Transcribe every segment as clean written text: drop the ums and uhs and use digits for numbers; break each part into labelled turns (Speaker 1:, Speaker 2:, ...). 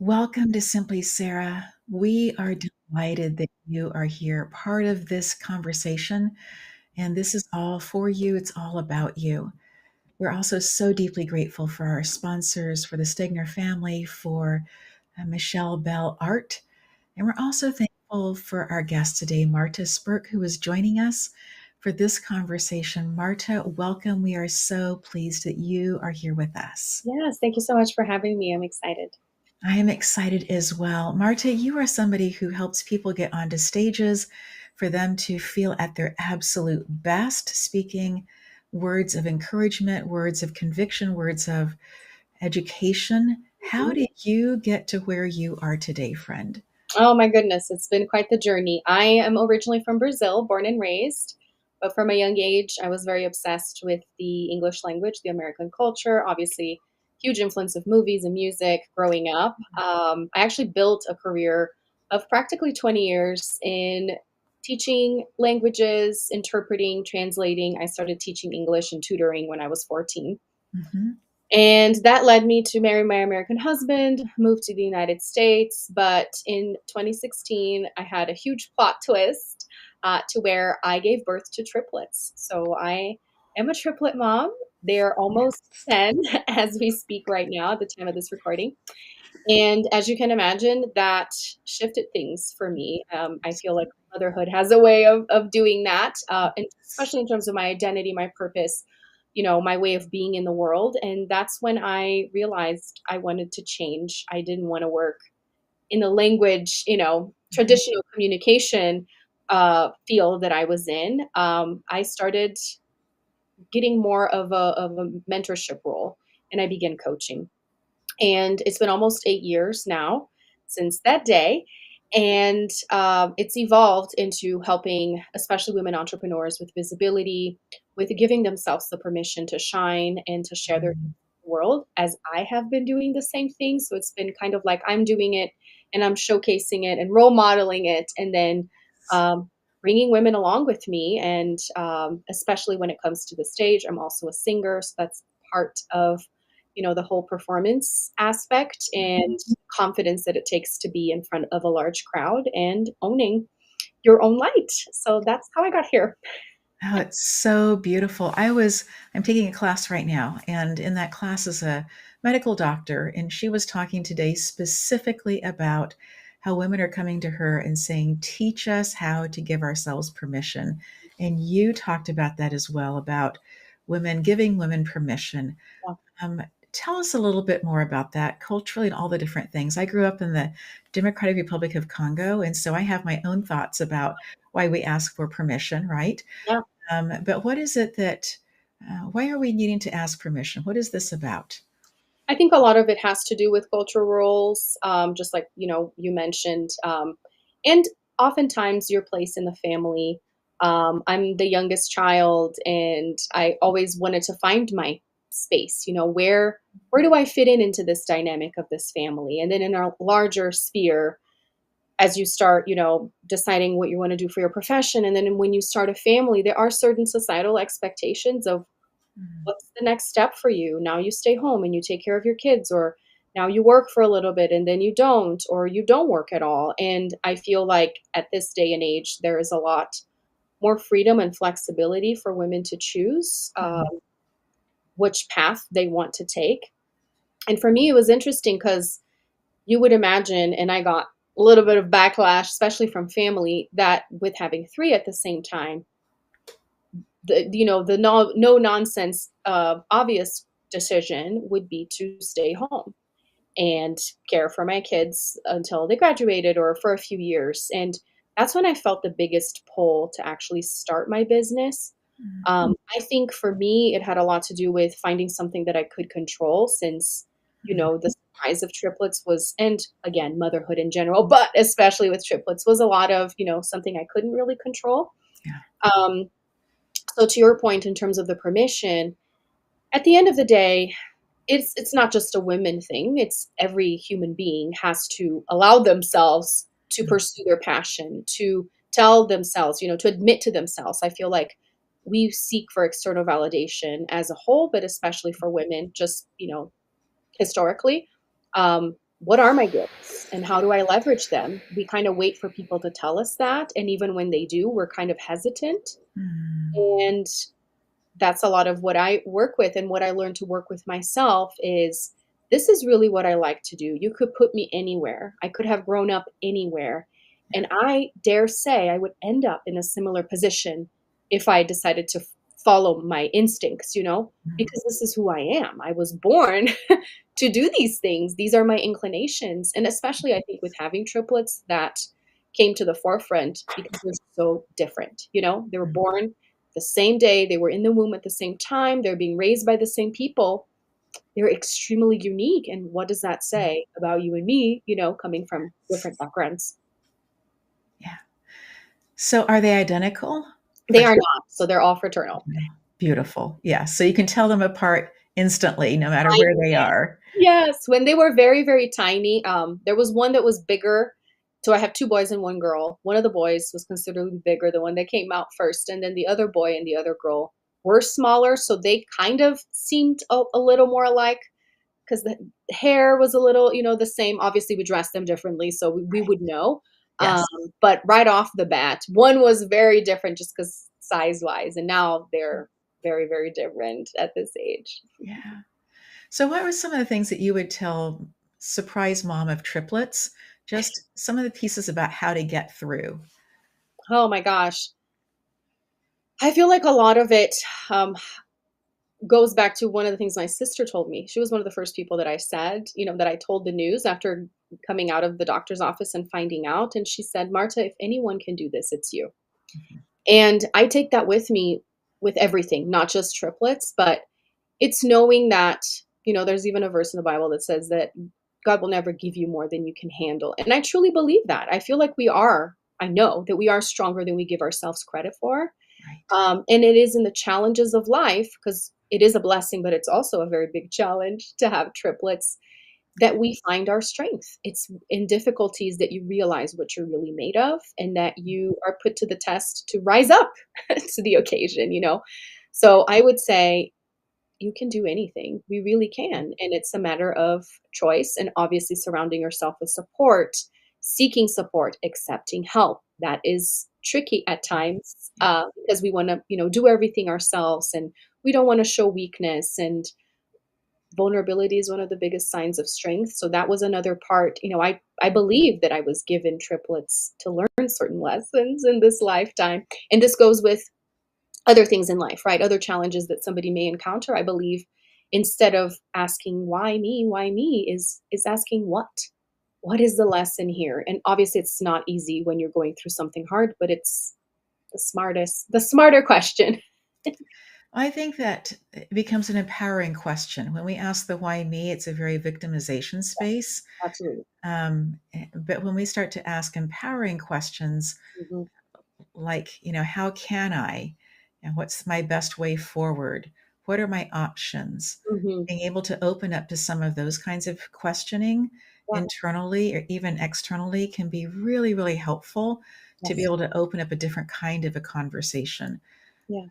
Speaker 1: Welcome to Simply Sarah. We are delighted that you are here, part of this conversation, and this is all for you. It's all about you. We're also so deeply grateful for our sponsors, for the Stegner family, for Michelle Bell Art, and we're also thankful for our guest today, Marta Spirk, who is joining us for this conversation. Marta, welcome. We are so pleased that you are here with us.
Speaker 2: Yes, thank you so much for having me. I'm excited.
Speaker 1: I am excited as well. Marta, you are somebody who helps people get onto stages for them to feel at their absolute best, speaking words of encouragement, words of conviction, words of education. How
Speaker 2: Mhm.
Speaker 1: did you get to where you are today, friend?
Speaker 2: Oh my goodness, it's been quite the journey. I am originally from Brazil, born and raised, but from a young age, I was very obsessed with the English language, the American culture, obviously, huge influence of movies and music growing up. I actually built a career of practically 20 years in teaching languages, interpreting, translating. I started teaching English and tutoring when I was 14.
Speaker 1: Mhm.
Speaker 2: And that led me to marry my American husband, move to the United States. But in 2016, I had a huge plot twist to where I gave birth to triplets. So I am a triplet mom. They're almost 10 as we speak right now at the time of this recording. And as you can imagine, that shifted things for me. I feel like motherhood has a way of doing that, and especially in terms of my identity, my purpose, my way of being in the world. And that's when I realized I wanted to change. I didn't want to work in the language,
Speaker 1: Mhm.
Speaker 2: traditional communication field that I was in. I started getting more of a mentorship role, and I began coaching. And it's been almost 8 years now since that day. And it's evolved into helping, especially women entrepreneurs, with visibility, with giving themselves the permission to shine and to share their world, as I have been doing the same thing. So it's been kind of like I'm doing it and I'm showcasing it and role modeling it, and then um, bringing women along with me. And especially when it comes to the stage, I'm also a singer. So that's part of the whole performance aspect and confidence that it takes to be in front of a large crowd and owning your own light. So that's how I got here.
Speaker 1: Oh, it's so beautiful. I'm taking a class right now, and in that class is a medical doctor, and she was talking today specifically about how women are coming to her and saying, teach us how to give ourselves permission. And you talked about that as well, about women giving women permission.
Speaker 2: Yeah.
Speaker 1: Um, Tell us a little bit more about that culturally and all the different things. I grew up in the Democratic Republic of Congo, and so I have my own thoughts about why we ask for permission, right?
Speaker 2: Yeah.
Speaker 1: But what is it why are we needing to ask permission? What is this about?
Speaker 2: I think a lot of it has to do with cultural roles, just like you mentioned, and oftentimes your place in the family. I'm the youngest child, and I always wanted to find my space. Where do I fit in into this dynamic of this family? And then in a larger sphere, as you start, deciding what you want to do for your profession, and then when you start a family, there are certain societal expectations of
Speaker 1: Mm,
Speaker 2: what's the next step for you? Now you stay home and you take care of your kids, or now you work for a little bit and then you don't, or you don't work at all. And I feel like at this day and age, there is a lot more freedom and flexibility for women to choose
Speaker 1: mm,
Speaker 2: which path they want to take. And for me, it was interesting because you would imagine, and I got a little bit of backlash, especially from family, that with having three at the same time, the no nonsense obvious decision would be to stay home and care for my kids until they graduated or for a few years. And that's when I felt the biggest pull to actually start my business.
Speaker 1: mm,
Speaker 2: I think for me it had a lot to do with finding something that I could control, since
Speaker 1: mm.
Speaker 2: the size of triplets was, and again motherhood in general, but especially with triplets, was a lot of something I couldn't really control.
Speaker 1: Yeah.
Speaker 2: um, so to your point, in terms of the permission, at the end of the day, it's not just a women thing. It's every human being has to allow themselves to
Speaker 1: Mm,
Speaker 2: pursue their passion, to tell themselves, to admit to themselves. I feel like we seek for external validation as a whole, but especially for women, just historically. what are my gifts and how do I leverage them? We kind of wait for people to tell us that. And even when they do, we're kind of hesitant.
Speaker 1: Mm.
Speaker 2: And that's a lot of what I work with, and what I learned to work with myself is, this is really what I like to do. You could put me anywhere. I could have grown up anywhere.
Speaker 1: Yeah.
Speaker 2: And I dare say I would end up in a similar position if I decided to follow my instincts,
Speaker 1: Mm.
Speaker 2: because this is who I am. I was born to do these things. These are my inclinations. And especially, I think, with having triplets, that came to the forefront because they're so different. They were
Speaker 1: Mm.
Speaker 2: born the same day, they were in the womb at the same time, they're being raised by the same people. They're extremely unique. And what does that
Speaker 1: Mm.
Speaker 2: say about you and me, coming from different backgrounds?
Speaker 1: Yeah. So are they identical?
Speaker 2: They are not. So they're all fraternal.
Speaker 1: Beautiful. Yeah. So you can tell them apart instantly, no matter
Speaker 2: I
Speaker 1: where they
Speaker 2: can.
Speaker 1: are.
Speaker 2: Yes, when they were very, very tiny, there was one that was bigger. So I have 2 boys and 1 girl. One of the boys was considerably bigger, the one that came out first, and then the other boy and the other girl were smaller, so they kind of seemed a little more alike, because the hair was a little, the same. Obviously, we dressed them differently, so we
Speaker 1: Right.
Speaker 2: would know. Um,
Speaker 1: Yes.
Speaker 2: but right off the bat, one was very different just because size-wise, and now they're very, very different at this age.
Speaker 1: Yeah. So what were some of the things that you would tell surprise mom of triplets? Just some of the pieces about how to get through.
Speaker 2: Oh my gosh. I feel like a lot of it, um, goes back to one of the things my sister told me. She was one of the first people that I said, that I told the news after coming out of the doctor's office and finding out. And she said, "Marta, if anyone can do this, it's you."
Speaker 1: Mhm.
Speaker 2: And I take that with me with everything, not just triplets, but it's knowing that, there's even a verse in the Bible that says that God will never give you more than you can handle. And I truly believe that. I feel like I know that we are stronger than we give ourselves credit for.
Speaker 1: Right.
Speaker 2: And it is in the challenges of life, because it is a blessing, but it's also a very big challenge to have triplets, that we find our strength. It's in difficulties that you realize what you're really made of, and that you are put to the test to rise up to the occasion. So I would say you can do anything. We really can. And it's a matter of choice, and obviously surrounding yourself with support, seeking support, accepting help. That is tricky at times,
Speaker 1: Yeah.
Speaker 2: because we want to, do everything ourselves, and we don't want to show weakness. And vulnerability is one of the biggest signs of strength. So that was another part. I believe that I was given triplets to learn certain lessons in this lifetime. And this goes with other things in life, right? Other challenges that somebody may encounter. I believe, instead of asking why me, is asking what is the lesson here? And obviously it's not easy when you're going through something hard, but it's the smarter question.
Speaker 1: I think that it becomes an empowering question. When we ask the why me, it's a very victimization space.
Speaker 2: Absolutely.
Speaker 1: But when we start to ask empowering questions,
Speaker 2: Hmm.
Speaker 1: like, how can I? And what's my best way forward? What are my options?
Speaker 2: Hmm.
Speaker 1: Being able to open up to some of those kinds of questioning
Speaker 2: Yeah.
Speaker 1: internally or even externally can be really, really helpful to be
Speaker 2: Yes.
Speaker 1: able to open up a different kind of a conversation.
Speaker 2: Yes.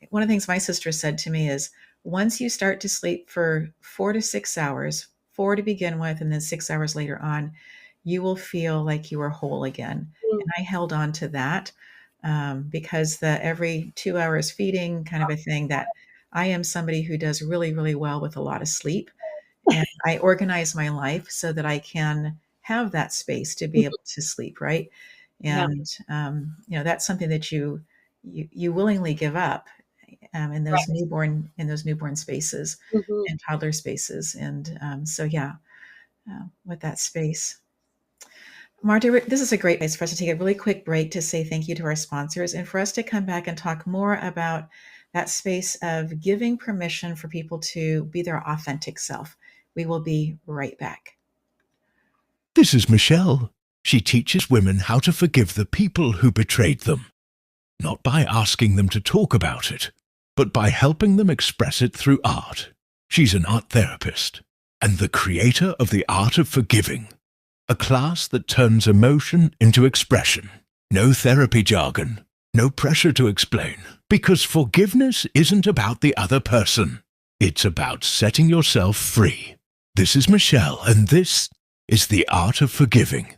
Speaker 1: One of the things my sister said to me is, once you start to sleep for 4 to 6 hours, 4 to begin with, and then 6 hours later on, you will feel like you are whole again.
Speaker 2: Mm.
Speaker 1: And I held on to that, because the every 2 hours feeding kind of a thing, that I am somebody who does really, really well with a lot of sleep. And I organize my life so that I can have that space to be able to sleep, right?
Speaker 2: Yeah.
Speaker 1: And that's something that you willingly give up,
Speaker 2: Right.
Speaker 1: in those newborn spaces
Speaker 2: Hmm.
Speaker 1: and toddler spaces. And so yeah, with that space. Marta, this is a great place for us to take a really quick break to say thank you to our sponsors and for us to come back and talk more about that space of giving permission for people to be their authentic self. We will be right back.
Speaker 3: This is Michelle. She teaches women how to forgive the people who betrayed them, not by asking them to talk about it, but by helping them express it through art. She's an art therapist and the creator of The Art of Forgiving, a class that turns emotion into expression. No therapy jargon, no pressure to explain, because forgiveness isn't about the other person. It's about setting yourself free. This is Michelle, and this is the art of forgiving.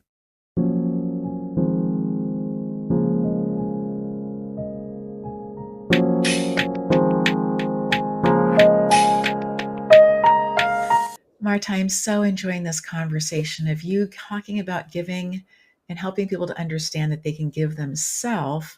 Speaker 1: Marta, I'm so enjoying this conversation of you talking about giving and helping people to understand that they can give themselves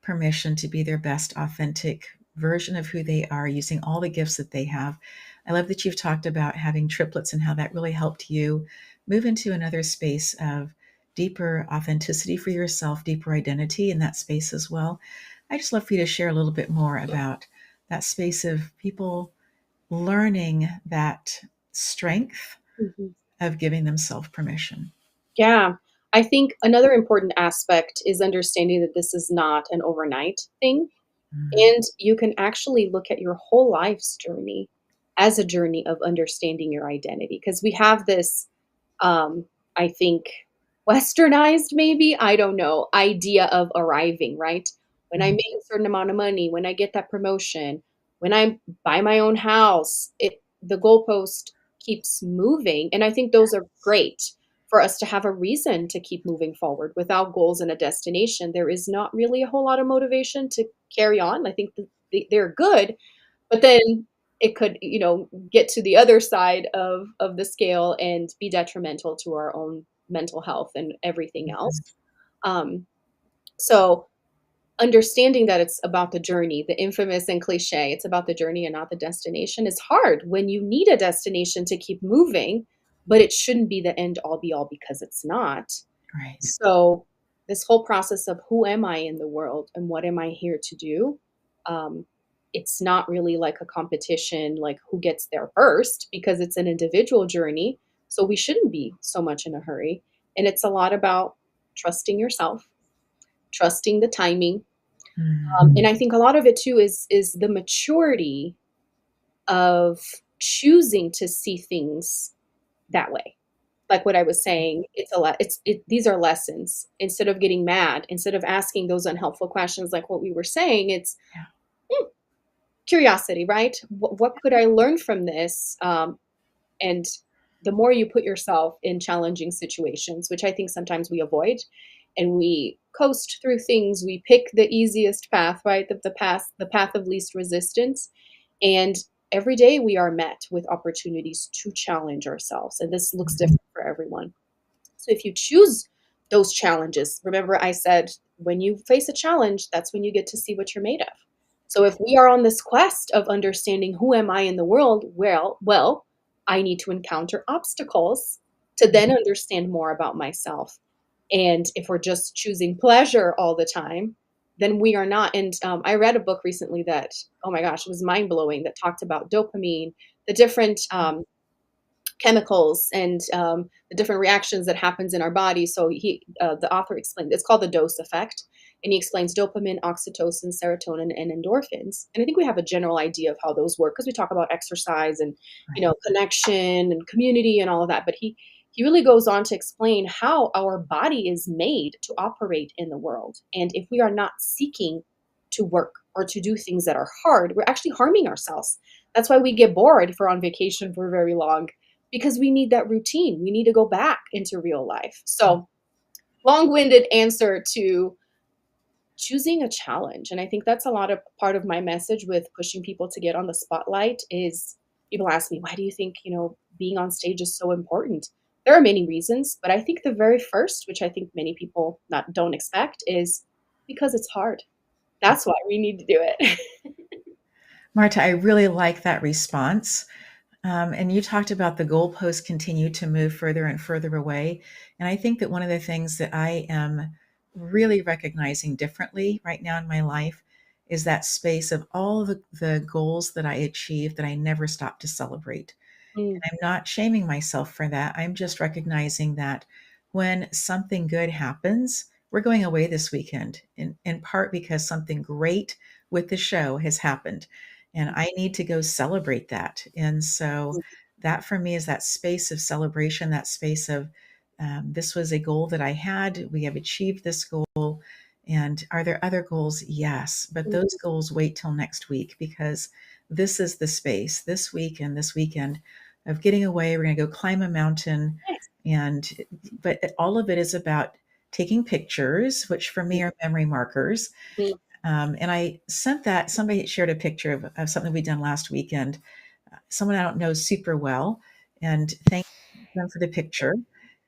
Speaker 1: permission to be their best authentic version of who they are using all the gifts that they have. I love that you've talked about having triplets and how that really helped you move into another space of deeper authenticity for yourself, deeper identity in that space as well. I just love for you to share a little bit more about that space of people learning that strength
Speaker 2: Mhm.
Speaker 1: of giving themselves permission.
Speaker 2: Yeah. I think another important aspect is understanding that this is not an overnight thing.
Speaker 1: Mm,
Speaker 2: And you can actually look at your whole life's journey as a journey of understanding your identity. Because we have this, I think, westernized, maybe, I don't know, idea of arriving, right? When I
Speaker 1: mm,
Speaker 2: make a certain amount of money, when I get that promotion, when I buy my own house, the goalpost keeps moving. And I think those are great for us to have a reason to keep moving forward. Without goals and a destination, there is not really a whole lot of motivation to carry on. I think they're good, but then it could, get to the other side of the scale and be detrimental to our own mental health and everything else.
Speaker 1: mhm,
Speaker 2: Um, so understanding that it's about the journey, the infamous and cliche, it's about the journey and not the destination is hard when you need a destination to keep moving, but it shouldn't be the end all be all because it's not.
Speaker 1: right.
Speaker 2: So, this whole process of who am I in the world and what am I here to do? Um, it's not really like a competition, like who gets there first, because it's an individual journey. So, we shouldn't be so much in a hurry. And it's a lot about trusting yourself, trusting the timing. And
Speaker 1: Mm,
Speaker 2: I think a lot of it too is the maturity of choosing to see things that way. Like what I was saying, it's a lot. These are lessons. Instead of getting mad, instead of asking those unhelpful questions, like what we were saying, it's
Speaker 1: yeah.
Speaker 2: hmm, curiosity, right? What could I learn from this? And the more you put yourself in challenging situations, which I think sometimes we avoid, and we coast through things, we pick the easiest path, right? The path of least resistance, and every day we are met with opportunities to challenge ourselves, and this looks
Speaker 1: Mhm,
Speaker 2: different for everyone. So if you choose those challenges, remember I said when you face a challenge, that's when you get to see what you're made of. So if we are on this quest of understanding who am I in the world, well, I need to encounter obstacles to then understand more about myself. And if we're just choosing pleasure all the time, then we are not. And I read a book recently that, oh my gosh, it was mind blowing, that talked about dopamine, the different chemicals, and the different reactions that happens in our body. So the author explained it's called the dose effect, and he explains dopamine, oxytocin, serotonin, and endorphins. And I think we have a general idea of how those work because we talk about exercise and
Speaker 1: right.
Speaker 2: connection and community and all of that. But he really goes on to explain how our body is made to operate in the world, and if we are not seeking to work or to do things that are hard, we're actually harming ourselves. That's why we get bored if we're on vacation for very long, because we need that routine. We need to go back into real life. So, long-winded answer to choosing a challenge. And I think that's a lot of part of my message with pushing people to get on the spotlight is people ask me, why do you think, being on stage is so important? There are many reasons, but I think the very first, which I think many people not don't expect, is because it's hard. That's why we need to do it.
Speaker 1: Marta, I really like that response. And you talked about the goalposts continue to move further and further away. And I think that one of the things that I am really recognizing differently right now in my life is that space of all the goals that I achieved that I never stopped to celebrate.
Speaker 2: Mm,
Speaker 1: I'm not shaming myself for that. I'm just recognizing that when something good happens, we're going away this weekend, in part because something great with the show has happened. And I need to go celebrate that. And so that for me is that space of celebration, that space of this was a goal that I had. We have achieved this goal. And are there other goals? Yes. But
Speaker 2: mm,
Speaker 1: those goals wait till next week because this is the space this week and this weekend of getting away. We're going to go climb a mountain.
Speaker 2: nice.
Speaker 1: And but all of it is about taking pictures, which for me are memory markers.
Speaker 2: Mhm.
Speaker 1: And I sent that, somebody shared a picture of something we'd done last weekend, someone I don't know super well, and thanked them for the picture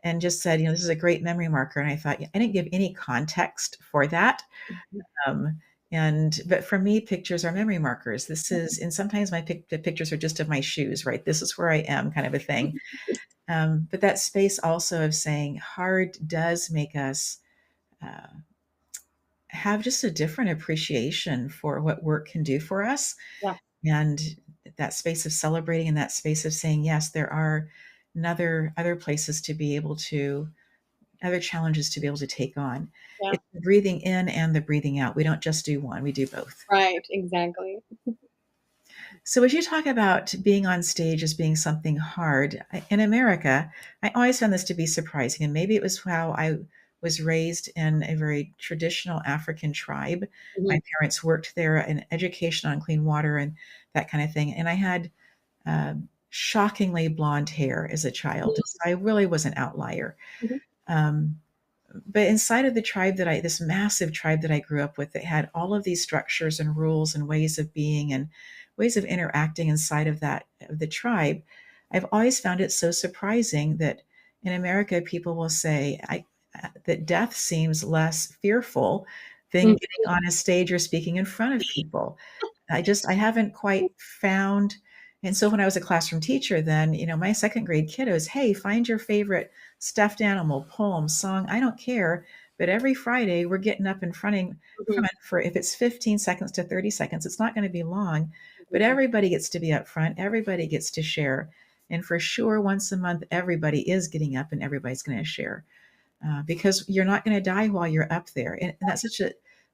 Speaker 1: and just said, this is a great memory marker. And I thought, I didn't give any context for that. Um, but for me, pictures are memory markers. This is, and sometimes the pictures are just of my shoes, right? This is where I am, kind of a thing. But that space also of saying hard does make us uh, have just a different appreciation for what work can do for us.
Speaker 2: Yeah,
Speaker 1: And that space of celebrating and that space of saying, yes, there are other places to be able to, other challenges to be able to take on.
Speaker 2: yeah,
Speaker 1: It's the breathing in and the breathing out. We don't just do one, we do both.
Speaker 2: right, exactly.
Speaker 1: So, as you talk about being on stage as being something hard, in America, I always found this to be surprising. And maybe it was how I was raised in a very traditional African tribe.
Speaker 2: Mhm,
Speaker 1: My parents worked there in education on clean water and that kind of thing. And I had shockingly blonde hair as a child. So I really was an outlier.
Speaker 2: mhm,
Speaker 1: Um, but inside of the tribe this massive tribe that I grew up with, that had all of these structures and rules and ways of being and ways of interacting inside of the tribe, I've always found it so surprising that in America, people will say that death seems less fearful than
Speaker 2: mhm,
Speaker 1: getting on a stage or speaking in front of people. I haven't quite found. And so when I was a classroom teacher, then, my second grade kiddos, hey, find your favorite stuffed animal, poem, song, I don't care. But every Friday, we're getting up in
Speaker 2: mhm,
Speaker 1: front for, if it's 15 seconds to 30 seconds, it's not going to be long, but
Speaker 2: mhm.
Speaker 1: everybody gets to be up front. Everybody gets to share. And for sure, once a month, everybody is getting up and everybody's going to share, because you're not going to die while you're up there. And that's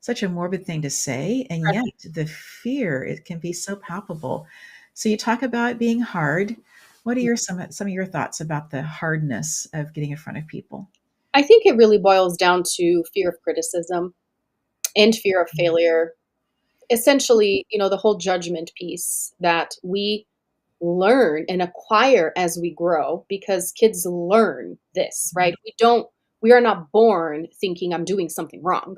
Speaker 1: such a morbid thing to say, and
Speaker 2: Right.
Speaker 1: yet the fear, it can be so palpable. So you talk about it being hard. What are some of your thoughts about the hardness of getting in front of people?
Speaker 2: I think it really boils down to fear of criticism and fear of failure. Essentially, the whole judgment piece that we learn and acquire as we grow because kids learn this, right? We are not born thinking I'm doing something wrong.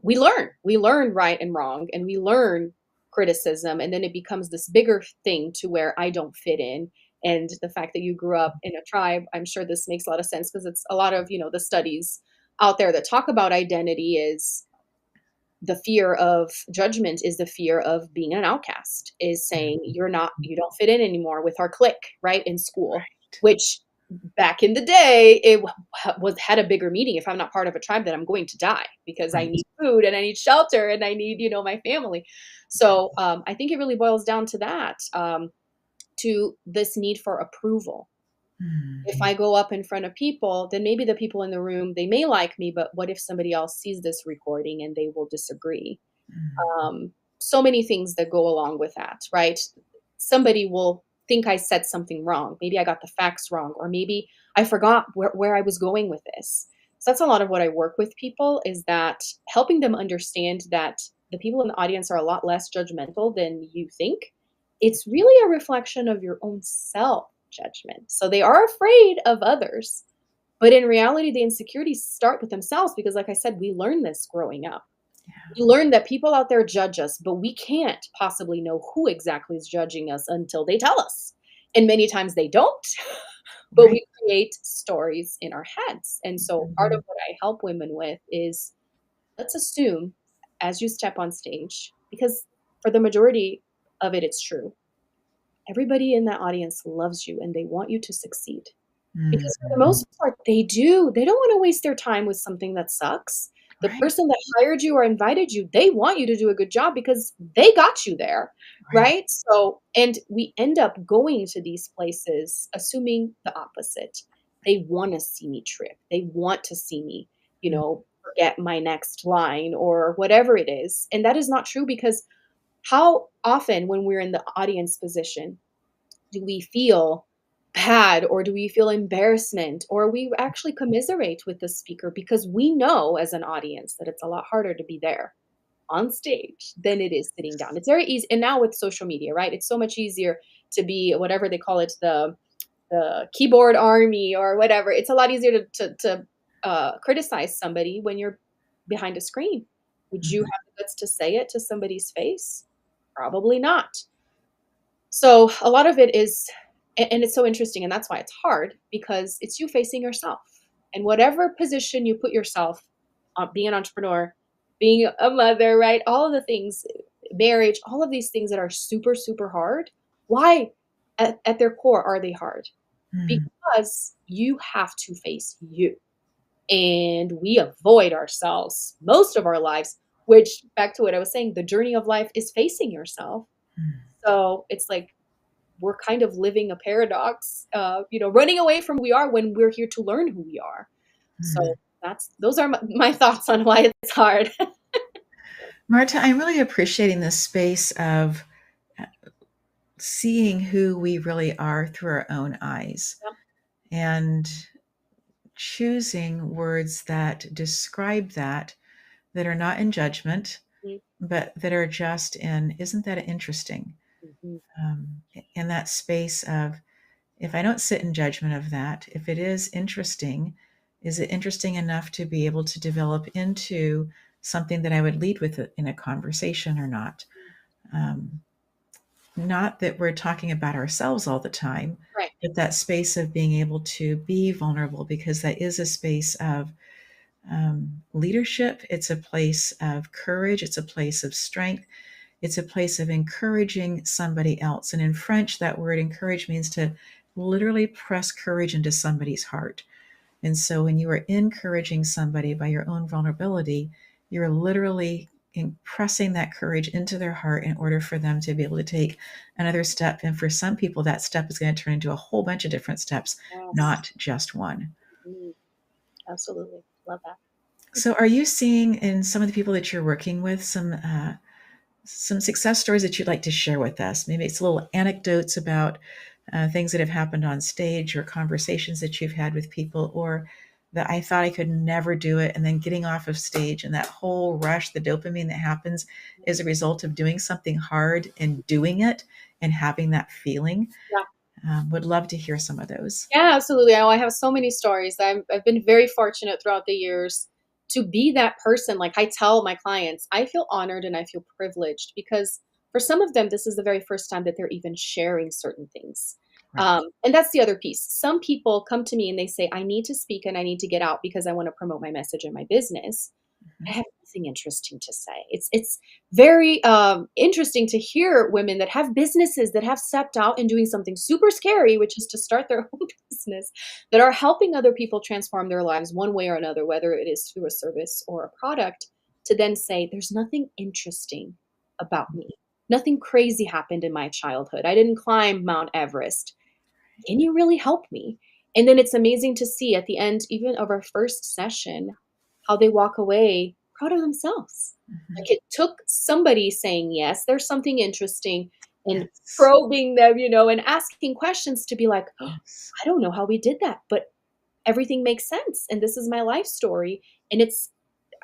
Speaker 2: We learn right and wrong, and we learn criticism, and then it becomes this bigger thing to where I don't fit in. And the fact that you grew up in a tribe, I'm sure this makes a lot of sense because it's a lot of, the studies out there that talk about identity is the fear of judgment is the fear of being an outcast, is saying you don't fit in anymore with our clique, right, in school, which back in the day, it had a bigger meaning. If I'm not part of a tribe, then I'm going to die because I
Speaker 1: Right.
Speaker 2: need food and I need shelter and I need, my family. So I think it really boils down to that, to this need for approval. If
Speaker 1: Mm,
Speaker 2: I go up in front of people, then maybe the people in the room, they may like me, but what if somebody else sees this recording and they will disagree?
Speaker 1: mm,
Speaker 2: So many things that go along with that, right? Somebody will think I said something wrong. Maybe I got the facts wrong, or maybe I forgot where I was going with this. So that's a lot of what I work with people, is that helping them understand that the people in the audience are a lot less judgmental than you think. It's really a reflection of your own self judgment. So they are afraid of others, but in reality, the insecurities start with themselves because, like I said, we learn this growing up.
Speaker 1: yeah,
Speaker 2: We learn that people out there judge us, but we can't possibly know who exactly is judging us until they tell us. And many times they don't, but
Speaker 1: right.
Speaker 2: we create stories in our heads. And so part of
Speaker 1: Mhm,
Speaker 2: what I help women with is, let's assume as you step on stage, because for the majority of it, it's true. Everybody in that audience loves you and they want you to succeed. Because for the
Speaker 1: mhm,
Speaker 2: most part, they do. They don't wanna waste their time with something that sucks. The
Speaker 1: right,
Speaker 2: person that hired you or invited you, they want you to do a good job because they got you there,
Speaker 1: right.
Speaker 2: right? So and we end up going to these places assuming the opposite. They wanna see me trip. They want to see me,
Speaker 1: Mm,
Speaker 2: forget my next line or whatever it is, and that is not true because how often when we're in the audience position do we feel bad or do we feel embarrassment or we actually commiserate with the speaker because we know as an audience that it's a lot harder to be there on stage than it is sitting down. It's very easy. And now with social media, right? It's so much easier to be whatever they call it, the the keyboard army or whatever. It's a lot easier to criticize somebody when you're behind a screen. Would you
Speaker 1: Mhm.
Speaker 2: have the guts to say it to somebody's face? Probably not. So a lot of it is, and it's so interesting, and that's why it's hard because it's you facing yourself. And whatever position you put yourself on, being an entrepreneur, being a mother, right? All of the things, marriage, all of these things that are super, super hard. Why, at their core, are they hard?
Speaker 1: Mm.
Speaker 2: Because you have to face you. And we avoid ourselves most of our lives, which, back to what I was saying, the journey of life is facing yourself.
Speaker 1: Mm.
Speaker 2: So it's like we're kind of living a paradox, running away from who we are when we're here to learn who we are. So
Speaker 1: Mm.
Speaker 2: those are my thoughts on why it's hard.
Speaker 1: Marta, I'm really appreciating this space of seeing who we really are through our own eyes and choosing words that describe that are not in judgment,
Speaker 2: Mhm,
Speaker 1: but that are just in, isn't that interesting?
Speaker 2: mhm,
Speaker 1: Um, in that space of, if I don't sit in judgment of that, if it is interesting, is it interesting enough to be able to develop into something that I would lead with it in a conversation or not? Um, Not that we're talking about ourselves all the time,
Speaker 2: right.
Speaker 1: but that space of being able to be vulnerable, because that is a space of leadership. It's a place of courage. It's a place of strength. It's a place of encouraging somebody else. And in French, that word encourage means to literally press courage into somebody's heart. And so when you are encouraging somebody by your own vulnerability, you're literally pressing that courage into their heart in order for them to be able to take another step. And for some people, that step is going to turn into a whole bunch of different steps,
Speaker 2: Yes.
Speaker 1: not just one.
Speaker 2: Mhm, absolutely. Love that.
Speaker 1: So, are you seeing in some of the people that you're working with some success stories that you'd like to share with us? Maybe it's little anecdotes about things that have happened on stage or conversations that you've had with people, or that I thought I could never do it, and then getting off of stage and that whole rush, the dopamine that happens as a result of doing something hard and doing it and having that feeling.
Speaker 2: Yeah.
Speaker 1: Would love to hear some of those.
Speaker 2: Yeah, absolutely. I have so many stories. I've been very fortunate throughout the years to be that person. Like I tell my clients, I feel honored and I feel privileged because for some of them, this is the very first time that they're even sharing certain things.
Speaker 1: Right.
Speaker 2: And that's the other piece. Some people come to me and they say, I need to speak and I need to get out because I want to promote my message and my business. I
Speaker 1: Mhm.
Speaker 2: have nothing interesting to say. It's very interesting to hear women that have businesses that have stepped out and doing something super scary, which is to start their own business, that are helping other people transform their lives one way or another, whether it is through a service or a product, to then say, "There's nothing interesting about me. Nothing crazy happened in my childhood. I didn't climb Mount Everest. Can you really help me?" And then it's amazing to see at the end, even of our first session, how they walk away proud of themselves.
Speaker 1: Mhm.
Speaker 2: Like it took somebody saying, yes, there's something interesting, and
Speaker 1: Yes.
Speaker 2: probing them, and asking questions to be like, oh,
Speaker 1: Yes.
Speaker 2: I don't know how we did that, but everything makes sense. And this is my life story. And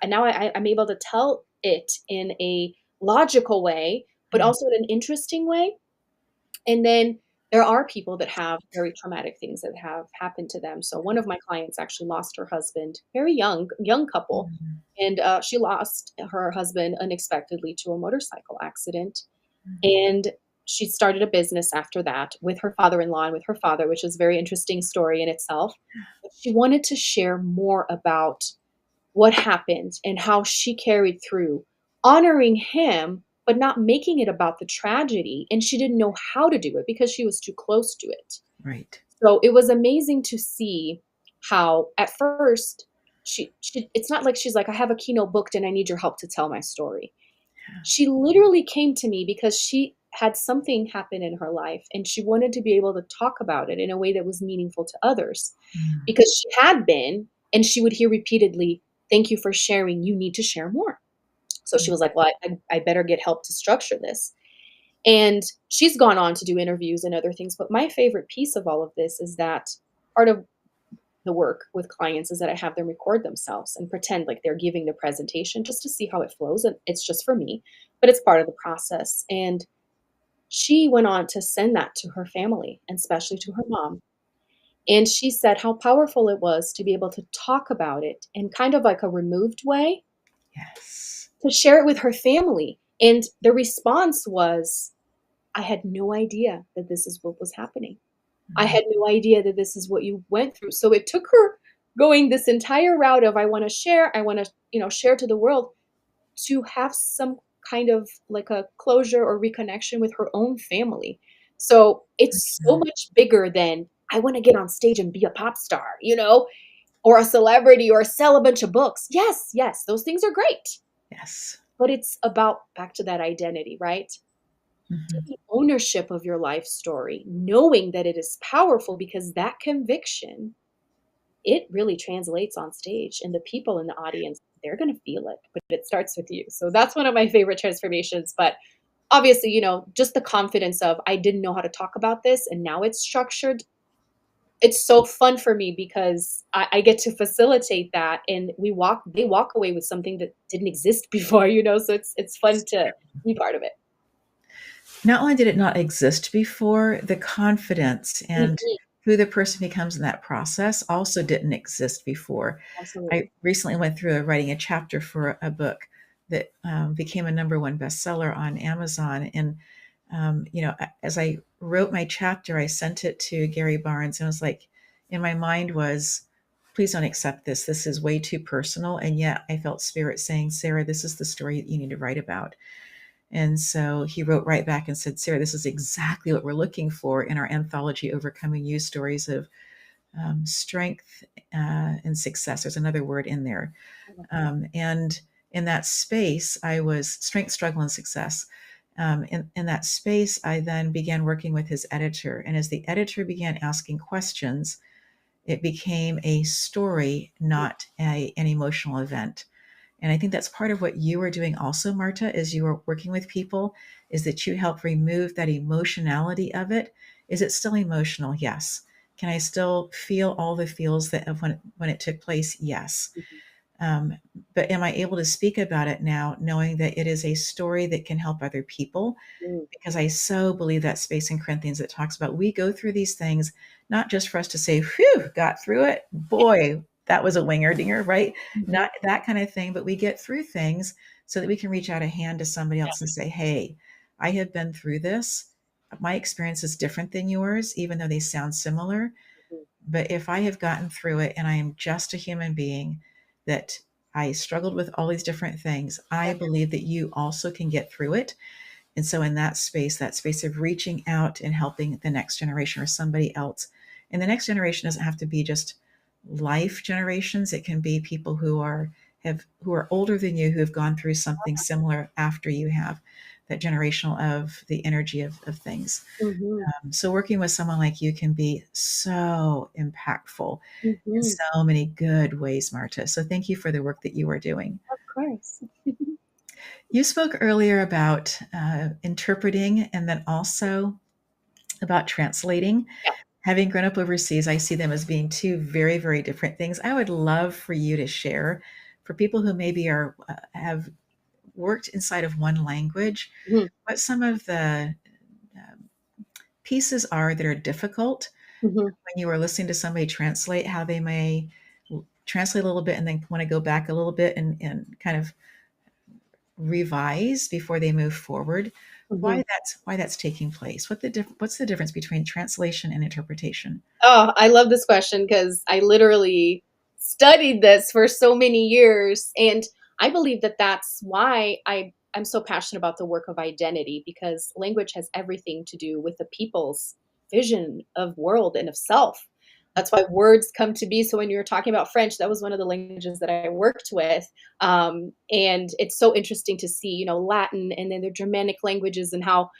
Speaker 2: now I'm able to tell it in a logical way, but
Speaker 1: Mm.
Speaker 2: also in an interesting way. And then there are people that have very traumatic things that have happened to them. So one of my clients actually lost her husband, very young couple,
Speaker 1: Mhm.
Speaker 2: and she lost her husband unexpectedly to a motorcycle accident.
Speaker 1: Mhm.
Speaker 2: And she started a business after that with her father-in-law and with her father, which is a very interesting story in itself. But she wanted to share more about what happened and how she carried through, honoring him, but not making it about the tragedy. And she didn't know how to do it because she was too close to it.
Speaker 1: Right.
Speaker 2: So it was amazing to see how at first she it's not like she's like, I have a keynote booked and I need your help to tell my story.
Speaker 1: Yeah.
Speaker 2: She literally came to me because she had something happen in her life and she wanted to be able to talk about it in a way that was meaningful to others
Speaker 1: Mm.
Speaker 2: because she had been, and she would hear repeatedly, "Thank you for sharing. You need to share more." So she
Speaker 1: Mm.
Speaker 2: was like, "Well, I better get help to structure this." And she's gone on to do interviews and other things. But my favorite piece of all of this is that part of the work with clients is that I have them record themselves and pretend like they're giving the presentation just to see how it flows. And it's just for me, but it's part of the process. And she went on to send that to her family and especially to her mom. And she said how powerful it was to be able to talk about it in kind of like a removed way,
Speaker 1: Yes.
Speaker 2: to share it with her family. And the response was, I had no idea that this is what was happening. I
Speaker 1: Mhm.
Speaker 2: had no idea that this is what you went through. So it took her going this entire route of, I want to share, I want to, share to the world, to have some kind of like a closure or reconnection with her own family. So it's so
Speaker 1: Mhm.
Speaker 2: much bigger than, I want to get on stage and be a pop star, or a celebrity or sell a bunch of books. Yes, yes, those things are great.
Speaker 1: Yes.
Speaker 2: But it's about back to that identity, right?
Speaker 1: Mhm.
Speaker 2: Taking ownership of your life story, knowing that it is powerful, because that conviction, it really translates on stage, and the people in the audience, they're going to feel it, but it starts with you. So that's one of my favorite transformations. But obviously, just the confidence of, I didn't know how to talk about this and now it's structured. It's so fun for me because I get to facilitate that, and they walk away with something that didn't exist before, so it's fun to be part of it.
Speaker 1: Not only did it not exist before, the confidence and
Speaker 2: Mhm.
Speaker 1: who the person becomes in that process also didn't exist before. I
Speaker 2: Absolutely.
Speaker 1: recently went through writing a chapter for a book that became a number one bestseller on Amazon. And, as I wrote my chapter, I sent it to Gary Barnes and I was like, in my mind was, please don't accept this. This is way too personal. And yet I felt spirit saying, Sarah, this is the story that you need to write about. And so he wrote right back and said, Sarah, this is exactly what we're looking for in our anthology, Overcoming You, stories of strength and success. There's another word in there.
Speaker 2: I love that.
Speaker 1: And in that space, I was strength, struggle, and success. In that space, I then began working with his editor. And as the editor began asking questions, it became a story, not an emotional event. And I think that's part of what you are doing also, Marta, is you are working with people, is that you help remove that emotionality of it. Is it still emotional? Yes. Can I still feel all the feels that of when it took place? Yes.
Speaker 2: Mhm.
Speaker 1: Um, but am I able to speak about it now, knowing that it is a story that can help other people?
Speaker 2: Mm.
Speaker 1: Because I so believe that space in Corinthians that talks about we go through these things not just for us to say, whew, got through it. Boy, that was a winger dinger, right?
Speaker 2: Mhm.
Speaker 1: Not that kind of thing, but we get through things so that we can reach out a hand to somebody else and say, hey, I have been through this. My experience is different than yours, even though they sound similar.
Speaker 2: Mhm.
Speaker 1: But if I have gotten through it and I am just a human being, that I struggled with all these different things, I believe that you also can get through it. And so, in that space of reaching out and helping the next generation or somebody else, and the next generation doesn't have to be just life generations. It can be people who are older than you who have gone through something similar after you have that generational of the energy of things.
Speaker 2: Mhm.
Speaker 1: So working with someone like you can be so impactful in
Speaker 2: Mhm.
Speaker 1: so many good ways, Marta. So thank you for the work that you are doing.
Speaker 2: Of course.
Speaker 1: You spoke earlier about interpreting and then also about translating.
Speaker 2: Yeah.
Speaker 1: Having grown up overseas, I see them as being two very, very different things. I would love for you to share for people who maybe are have worked inside of one language,
Speaker 2: Mhm.
Speaker 1: what some of the um, pieces are that are difficult
Speaker 2: Mhm.
Speaker 1: when you are listening to somebody translate, how they may translate a little bit and then want to go back a little bit and kind of revise before they move forward.
Speaker 2: Mhm.
Speaker 1: Why that's taking place. What's the difference between translation and interpretation?
Speaker 2: Oh, I love this question because I literally studied this for so many years, and I believe that that's why I'm so passionate about the work of identity, because language has everything to do with the people's vision of world and of self. That's why words come to be. So when you were talking about French, that was one of the languages that I worked with, and it's so interesting to see, Latin and then the Germanic languages and how,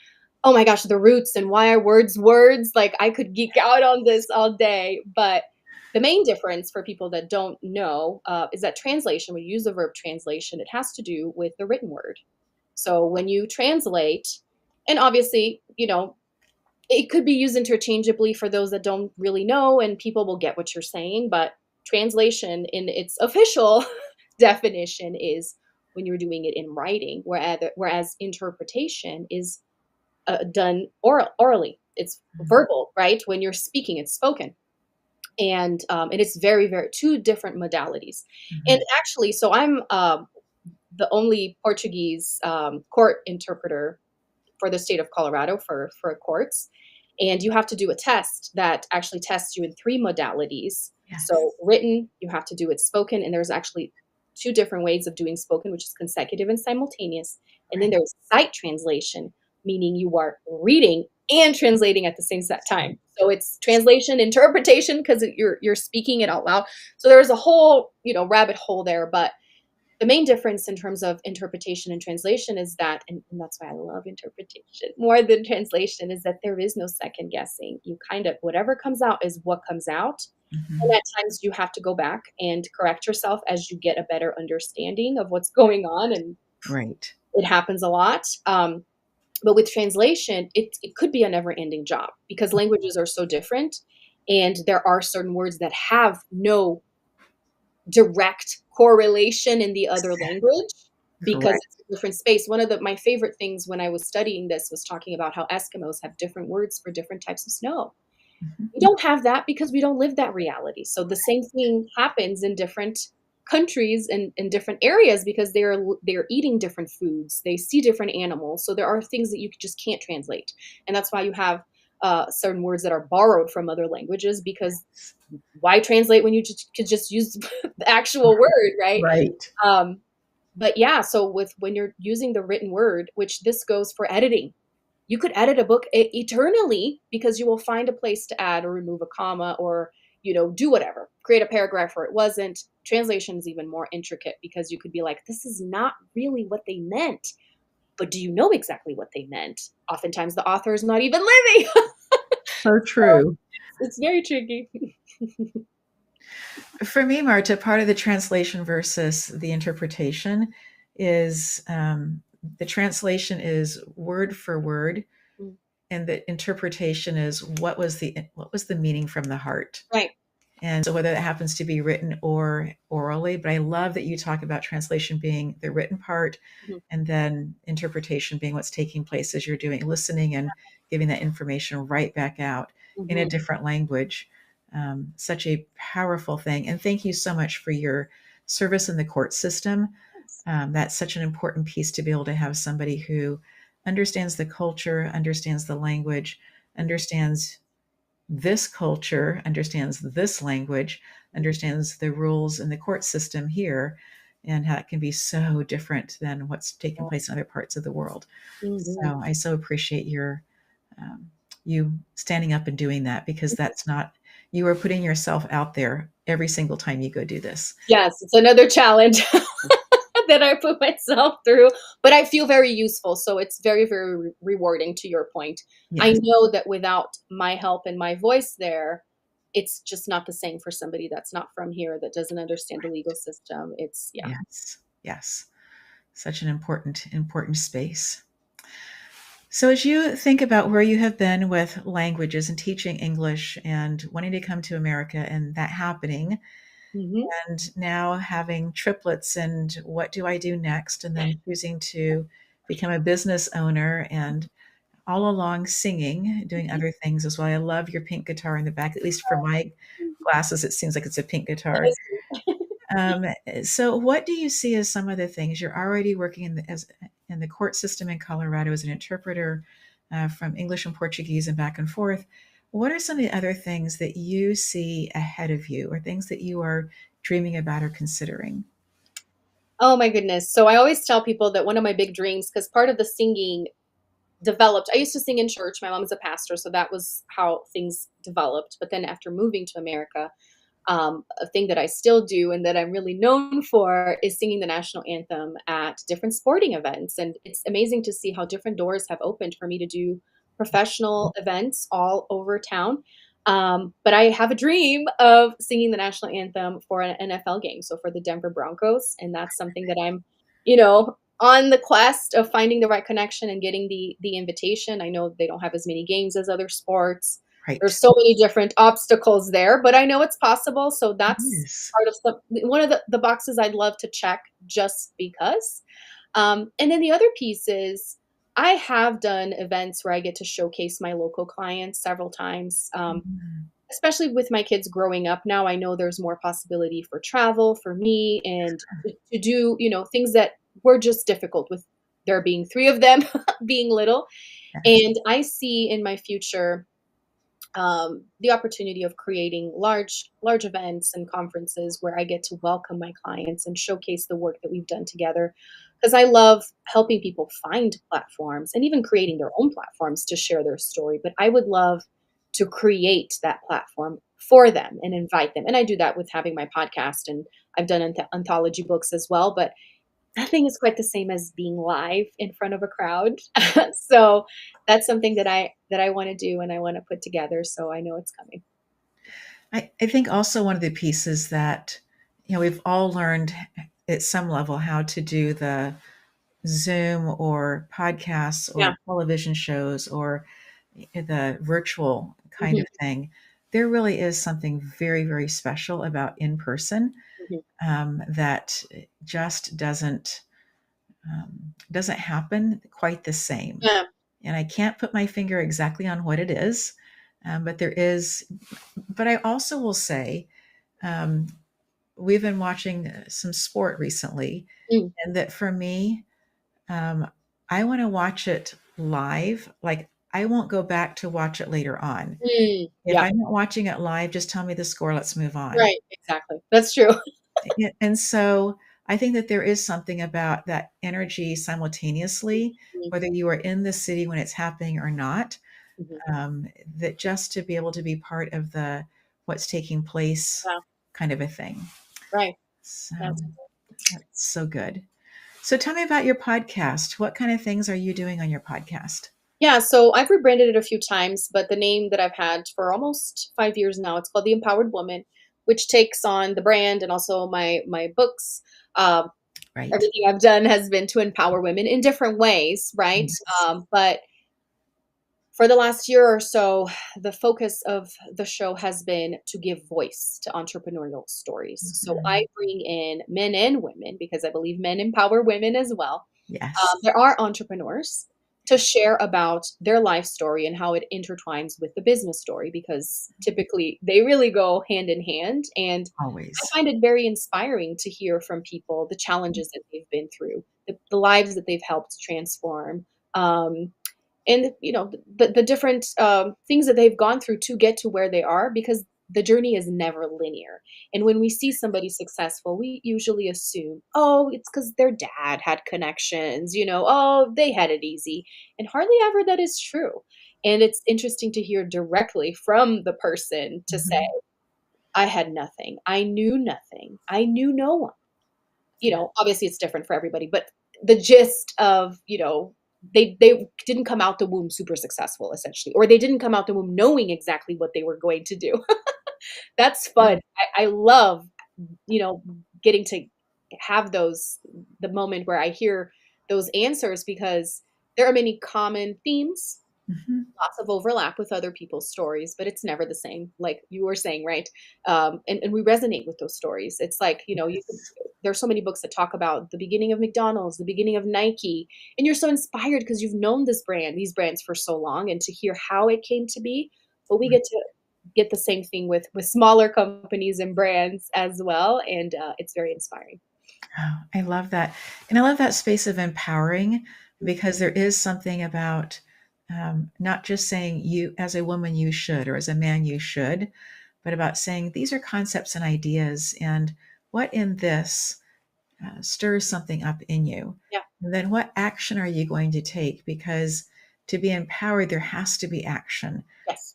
Speaker 2: oh my gosh, the roots and why are words words? Like, I could geek out on this all day. But the main difference for people that don't know is that translation, when you use the verb translation, it has to do with the written word. So when you translate, and obviously, it could be used interchangeably for those that don't really know, and people will get what you're saying. But translation, in its official definition, is when you're doing it in writing, whereas interpretation is done orally. It's verbal, right? When you're speaking, it's spoken. And it's very, very two different modalities. And
Speaker 1: Mhm.
Speaker 2: actually, so I'm the only Portuguese court interpreter for the state of Colorado for courts. And you have to do a test that actually tests you in three modalities.
Speaker 1: Yes.
Speaker 2: So written, you have to do it spoken, and there's actually two different ways of doing spoken, which is consecutive and simultaneous. And then
Speaker 1: Right.
Speaker 2: there's sight translation, meaning you are reading and translating at the same time. So it's translation, interpretation, because you're speaking it out loud. So there's a whole rabbit hole there, but the main difference in terms of interpretation and translation is that, and that's why I love interpretation more than translation, is that there is no second guessing. You kind of, whatever comes out is what comes out. And
Speaker 1: Mhm.
Speaker 2: at times you have to go back and correct yourself as you get a better understanding of what's going on. And
Speaker 1: Right.
Speaker 2: it happens a lot. But with translation, it could be a never ending job because languages are so different. And there are certain words that have no direct correlation in the other language because
Speaker 1: Correct.
Speaker 2: it's a different space. One of my favorite things when I was studying this was talking about how Eskimos have different words for different types of snow.
Speaker 1: Mhm.
Speaker 2: We don't have that because we don't live that reality. So the same thing happens in different countries and in different areas because they're eating different foods. They see different animals. So there are things that you just can't translate. And that's why you have certain words that are borrowed from other languages because why translate when you just could just use the actual word, right?
Speaker 1: Right.
Speaker 2: Um, but yeah, so when you're using the written word, which this goes for editing, you could edit a book eternally because you will find a place to add or remove a comma or do whatever, create a paragraph where it wasn't. Translation is even more intricate because you could be like, this is not really what they meant, but do you know exactly what they meant? Oftentimes the author is not even living.
Speaker 1: So true.
Speaker 2: It's very tricky.
Speaker 1: For me, Marta, part of the translation versus the interpretation is the translation is word for word,
Speaker 2: Mm,
Speaker 1: and the interpretation is what was the meaning from the heart.
Speaker 2: right.
Speaker 1: And so whether that happens to be written or orally, but I love that you talk about translation being the written part
Speaker 2: Mhm.
Speaker 1: and then interpretation being what's taking place as you're doing listening and giving that information right back out in a
Speaker 2: Mhm.
Speaker 1: different language. Such a powerful thing. And thank you so much for your service in the court system.
Speaker 2: Yes.
Speaker 1: That's such an important piece to be able to have somebody who understands the culture, understands the language,
Speaker 2: Mhm.
Speaker 1: understands this culture, understands this language, understands the rules in the court system here, and how it can be so different than what's taking place in other parts of the world.
Speaker 2: Mhm.
Speaker 1: So I so appreciate um, you standing up and doing that because that's not you are putting yourself out there every single time you go do this.
Speaker 2: Yes, it's another challenge that I put myself through, but I feel very useful. So it's very, very rewarding to your point. I
Speaker 1: Yes,
Speaker 2: know that without my help and my voice there, it's just not the same for somebody that's not from here, that doesn't understand the legal system. It's, yeah.
Speaker 1: yes, yes. Such an important space. So, as you think about where you have been with languages and teaching English and wanting to come to America and that happening,
Speaker 2: Hmm.
Speaker 1: and now having triplets and what do I do next, and then choosing to become a business owner and all along singing, doing other things as well. I love your pink guitar in the back, at least for my glasses, it seems like it's a pink guitar. Um, so, what do you see as some of the things you're already working in the court system in Colorado as an interpreter from English and Portuguese and back and forth? What are some of the other things that you see ahead of you, or things that you are dreaming about or considering?
Speaker 2: Oh my goodness. So I always tell people that one of my big dreams, because part of the singing developed, I used to sing in church. My mom is a pastor, so that was how things developed. But then after moving to America, a thing that I still do and that I'm really known for is singing the national anthem at different sporting events. And it's amazing to see how different doors have opened for me to do professional events all over town. But I have a dream of singing the national anthem for an NFL game, so for the Denver Broncos. And that's something that I'm, on the quest of finding the right connection and getting the invitation. I know they don't have as many games as other sports.
Speaker 1: Right.
Speaker 2: There's so many different obstacles there, but I know it's possible. So that's
Speaker 1: Yes.
Speaker 2: part of one of the boxes I'd love to check just because. And then the other piece is I have done events where I get to showcase my local clients several times.
Speaker 1: Mhm.
Speaker 2: especially with my kids growing up now, I know there's more possibility for travel for me and to do, things that were just difficult with there being 3 of them being little.
Speaker 1: Yes.
Speaker 2: And I see in my future the opportunity of creating large events and conferences where I get to welcome my clients and showcase the work that we've done together. Because I love helping people find platforms and even creating their own platforms to share their story. But I would love to create that platform for them and invite them. And I do that with having my podcast, and I've done anthology books as well. But nothing is quite the same as being live in front of a crowd. So that's something that I want to do and I want to put together. So I know it's coming.
Speaker 1: I think also one of the pieces that, we've all learned at some level how to do the Zoom or podcasts
Speaker 2: Yeah.
Speaker 1: or television shows or the virtual kind
Speaker 2: Hmm.
Speaker 1: of thing. There really is something very, very special about in person
Speaker 2: Hmm.
Speaker 1: that just doesn't happen quite the same.
Speaker 2: Yeah.
Speaker 1: And I can't put my finger exactly on what it is, but there is. But I also will say, um, we've been watching some sport recently,
Speaker 2: Mm,
Speaker 1: and that for me, um, I want to watch it live. Like, I won't go back to watch it later on.
Speaker 2: mm,
Speaker 1: If
Speaker 2: yeah.
Speaker 1: I'm not watching it live, just tell me the score. Let's move on.
Speaker 2: Right. Exactly. That's true.
Speaker 1: And so I think that there is something about that energy simultaneously,
Speaker 2: Mhm.
Speaker 1: whether you are in the city when it's happening or not,
Speaker 2: Mhm.
Speaker 1: that just to be able to be part of the what's taking place
Speaker 2: Yeah.
Speaker 1: kind of a thing.
Speaker 2: Right.
Speaker 1: So
Speaker 2: That's
Speaker 1: that's so good. So tell me about your podcast. What kind of things are you doing on your podcast?
Speaker 2: Yeah, so I've rebranded it a few times, but the name that I've had for almost 5 years now, it's called The Empowered Woman, which takes on the brand and also my books. Um,
Speaker 1: Right.
Speaker 2: Everything I've done has been to empower women in different ways, right?
Speaker 1: Yes.
Speaker 2: But for the last year or so, the focus of the show has been to give voice to entrepreneurial stories. So I
Speaker 1: Mhm.
Speaker 2: bring in men and women because I believe men empower women as well.
Speaker 1: Yes.
Speaker 2: There are entrepreneurs to share about their life story and how it intertwines with the business story because typically they really go hand in hand. And I
Speaker 1: Always.
Speaker 2: find it very inspiring to hear from people the challenges that they've been through, the lives that they've helped transform. And the different things that they've gone through to get to where they are because the journey is never linear. And when we see somebody successful, we usually assume, oh, it's because their dad had connections, oh, they had it easy. And hardly ever that is true. And it's interesting to hear directly from the person to say,
Speaker 1: Mhm.
Speaker 2: I had nothing, I knew nothing, I knew no one.
Speaker 1: Yeah.
Speaker 2: Obviously it's different for everybody, but the gist of, they didn't come out the womb super successful essentially, or they didn't come out the womb knowing exactly what they were going to do. That's fun. I love, you know, getting to have the moment where I hear those answers because there are many common themes,
Speaker 1: Mhm.
Speaker 2: lots of overlap with other people's stories, but it's never the same, like you were saying, right? And we resonate with those stories. It's like,
Speaker 1: Yes.
Speaker 2: there's so many books that talk about the beginning of McDonald's, the beginning of Nike, and you're so inspired because you've known these brands for so long, and to hear how it came to be. But we get to get the same thing with smaller companies and brands as well, and it's very inspiring.
Speaker 1: Oh, I love that. And I love that space of empowering because there is something about not just saying you, as a woman, you should, or as a man, you should, but about saying these are concepts and ideas. And what in this stirs something up in you?
Speaker 2: Yeah.
Speaker 1: And then what action are you going to take? Because to be empowered, there has to be action,
Speaker 2: Yes.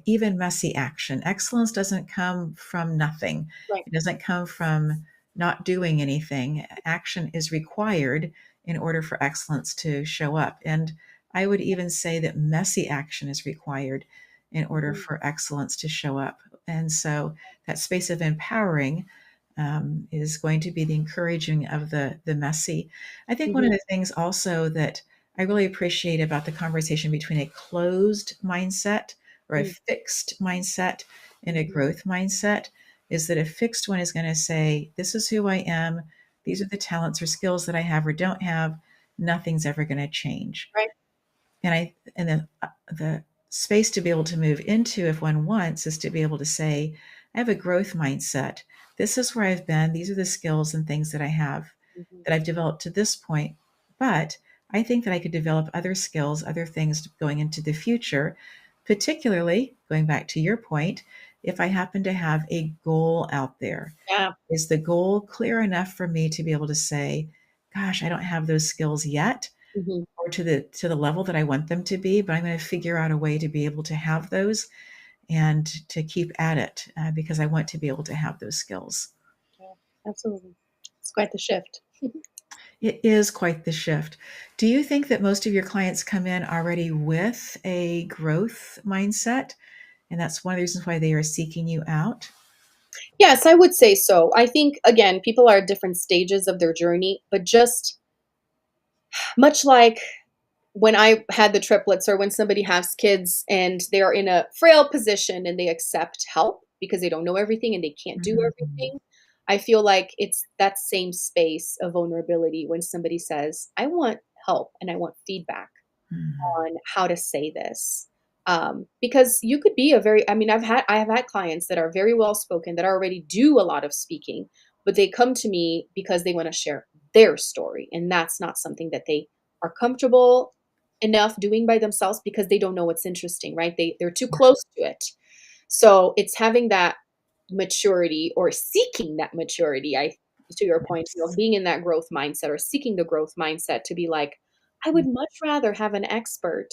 Speaker 1: even messy action. Excellence doesn't come from nothing,
Speaker 2: Right.
Speaker 1: it doesn't come from not doing anything. Action is required in order for excellence to show up. And I would even say that messy action is required in order
Speaker 2: Mhm.
Speaker 1: for excellence to show up. And so that space of empowering is going to be the encouraging of the messy. I think one
Speaker 2: Mhm.
Speaker 1: of the things also that I really appreciate about the conversation between a closed mindset or a
Speaker 2: Mm.
Speaker 1: fixed mindset and a
Speaker 2: Mhm.
Speaker 1: growth mindset is that a fixed one is going to say, this is who I am. These
Speaker 2: Mhm.
Speaker 1: are the talents or skills that I have or don't have. Nothing's ever going to change.
Speaker 2: Right.
Speaker 1: And the space to be able to move into, if one wants, is to be able to say, I have a growth mindset. This is where I've been. These are the skills and things that I have
Speaker 2: Mhm.
Speaker 1: that I've developed to this point. But I think that I could develop other skills, other things going into the future, particularly going back to your point, if I happen to have a goal out there.
Speaker 2: Yeah.
Speaker 1: Is the goal clear enough for me to be able to say, gosh, I don't have those skills yet,
Speaker 2: Mhm.
Speaker 1: or to the level that I want them to be, but I'm going to figure out a way to be able to have those and to keep at it because I want to be able to have those skills.
Speaker 2: Yeah, absolutely. It's quite the shift.
Speaker 1: It is quite the shift. Do you think that most of your clients come in already with a growth mindset? And that's one of the reasons why they are seeking you out?
Speaker 2: Yes, I would say so. I think, again, people are at different stages of their journey, but just much like when I had the triplets or when somebody has kids and they're in a frail position and they accept help because they don't know everything and they can't do
Speaker 1: Mhm.
Speaker 2: everything, I feel like it's that same space of vulnerability when somebody says, I want help and I want feedback
Speaker 1: Mhm.
Speaker 2: on how to say this. Because you could be I mean, I have had clients that are very well spoken that already do a lot of speaking, but they come to me because they want to share their story. And that's not something that they are comfortable enough doing by themselves because they don't know what's interesting, right? They're too
Speaker 1: Yeah.
Speaker 2: close to it. So it's having that maturity or seeking that maturity. I To your point,
Speaker 1: Yes.
Speaker 2: being in that growth mindset or seeking the growth mindset to be like, I would much rather have an expert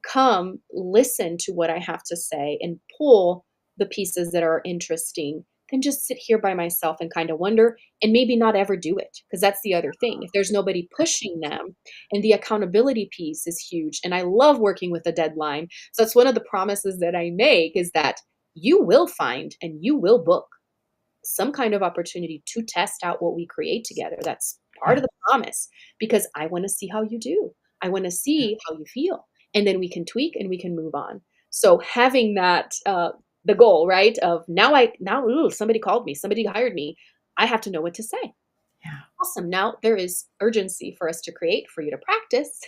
Speaker 2: come listen to what I have to say and pull the pieces that are interesting than just sit here by myself and kind of wonder and maybe not ever do it. Because that's the other thing. If there's nobody pushing them, and the accountability piece is huge. And I love working with a deadline. So that's one of the promises that I make is that you will find and you will book some kind of opportunity to test out what we create together. That's part
Speaker 1: Yeah.
Speaker 2: of the promise because I want to see how you do. I want to see how you feel. And then we can tweak and we can move on. So having that, the goal, right? Of now, ooh, somebody called me, somebody hired me. I have to know what to say.
Speaker 1: Yeah.
Speaker 2: Awesome. Now there is urgency for us to create, for you to practice,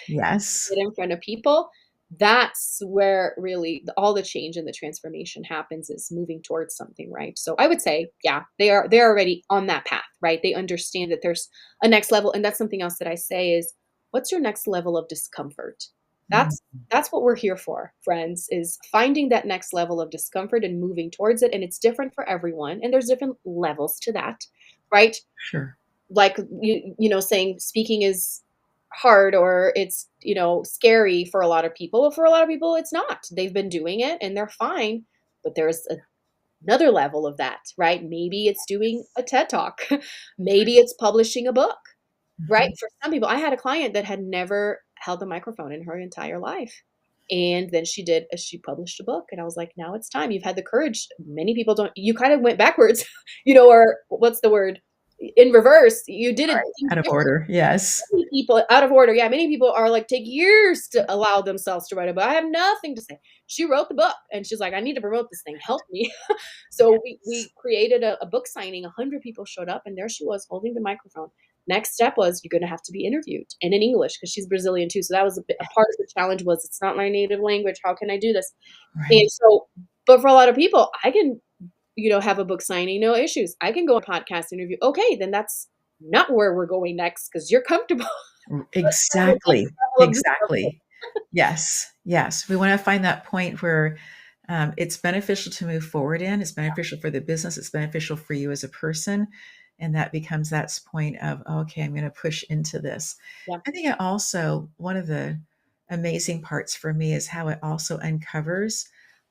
Speaker 1: Yes.
Speaker 2: get in front of people. That's where really all the change and the transformation happens is moving towards something, right? So I would say, yeah, they're already on that path, right? They understand that there's a next level, and that's something else that I say is, what's your next level of discomfort?
Speaker 1: Mm.
Speaker 2: That's what we're here for, friends, is finding that next level of discomfort and moving towards it. And it's different for everyone, and there's different levels to that, right?
Speaker 1: Sure.
Speaker 2: Like saying speaking is hard or it's scary for a lot of people. Well, for a lot of people it's not. They've been doing it and they're fine, but there's another level of that, right? Maybe it's doing a TED talk. Maybe it's publishing a book, right?
Speaker 1: Mhm.
Speaker 2: For some people, I had a client that had never held a microphone in her entire life, and then she published a book, and I was like, now it's time. You've had the courage. Many people don't. You kind of went backwards, or what's the word, in reverse. You did it
Speaker 1: Right.
Speaker 2: things
Speaker 1: Out of
Speaker 2: different.
Speaker 1: order. Yes.
Speaker 2: Many people out of order. Yeah, many people are like take years to allow themselves to write a book. I have nothing to say. She wrote the book and she's like, I need to promote this thing. Help me. So we
Speaker 1: Yes.
Speaker 2: created a book signing. 100 people showed up and there she was holding the microphone. Next step was you're going to have to be interviewed and in English because she's Brazilian too. So that was a part of the challenge was it's not my native language. How can I do this?
Speaker 1: Right.
Speaker 2: And so, but for a lot of people, I can have a book signing, no issues. I can go on a podcast interview. Okay, then that's not where we're going next because you're comfortable. Let's find the next
Speaker 1: Exactly.
Speaker 2: level of discomfort.
Speaker 1: Exactly. Yes. Yes. We want to find that point where it's beneficial to move forward in. It's beneficial for the business. It's beneficial for you as a person. And that becomes that point of, okay, I'm going to push into this.
Speaker 2: Yeah.
Speaker 1: I think it also, one of the amazing parts for me is how it also uncovers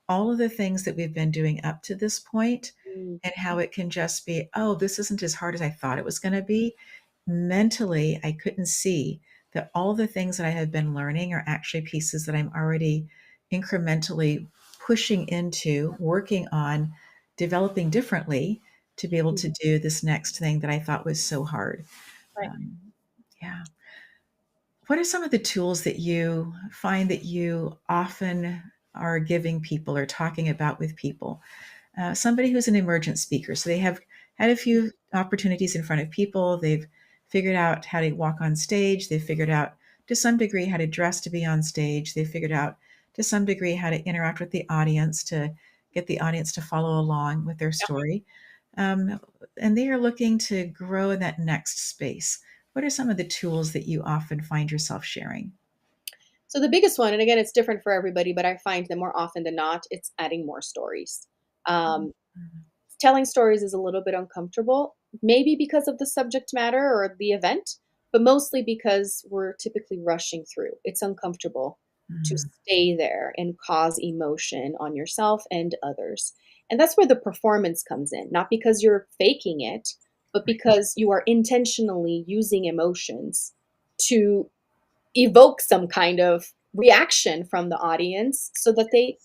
Speaker 1: all of the things that we've been doing up to this point
Speaker 2: Mm,
Speaker 1: and how it can just be, oh, this isn't as hard as I thought it was going to be. Mentally, I couldn't see that all the things that I have been learning are actually pieces that I'm already incrementally pushing into, working on, developing differently to be able
Speaker 2: mm,
Speaker 1: to do this next thing that I thought was so hard.
Speaker 2: right.
Speaker 1: Um, yeah. What are some of the tools that you find that you often are giving people or talking about with people? Somebody who's an emergent speaker. So they have had a few opportunities in front of people. They've figured out how to walk on stage. They've figured out to some degree how to dress to be on stage. They figured out to some degree how to interact with the audience to get the audience to follow along with their
Speaker 2: Yep.
Speaker 1: story. And they are looking to grow in that next space. What are some of the tools that you often find yourself sharing?
Speaker 2: So the biggest one, and again, it's different for everybody, but I find that more often than not, it's adding more stories. Um, Telling stories is a little bit uncomfortable, maybe because of the subject matter or the event, but mostly because we're typically rushing through. It's uncomfortable to
Speaker 1: Mm,
Speaker 2: stay there and cause emotion on yourself and others. And that's where the performance comes in, not because you're faking it, but
Speaker 1: right.
Speaker 2: because you are intentionally using emotions to evoke some kind of reaction from the audience so that they